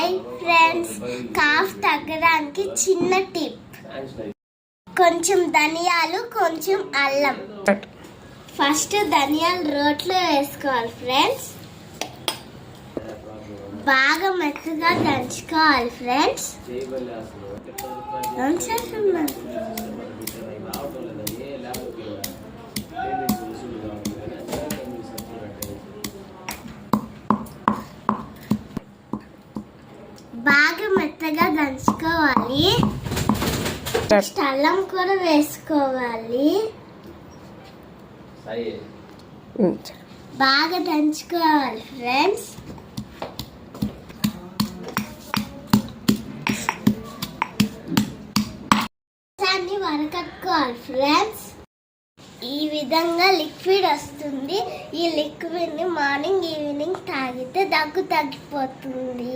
Hi friends, cough తగ్గడానికి చిన్న tip. కొంచెం ధనియాలు, కొంచెం అల్లం. ఫస్ట్ ధనియాలు రోట్లో వేసుకోవాలి ఫ్రెండ్స్. బాగా మెత్తగా దంచుకోవాలి ఫ్రెండ్స్. బాగా మెత్తగా దంచుకోవాలి. అల్లం కూడా వేసుకోవాలి. బాగా దంచుకోవాలి ఫ్రెండ్స్. దాన్ని వడకట్టుకోవాలి ఫ్రెండ్స్. ఈ విధంగా లిక్విడ్ వస్తుంది. ఈ లిక్విడ్ ని మార్నింగ్ ఈవినింగ్ తాగితే దగ్గు తగ్గిపోతుంది.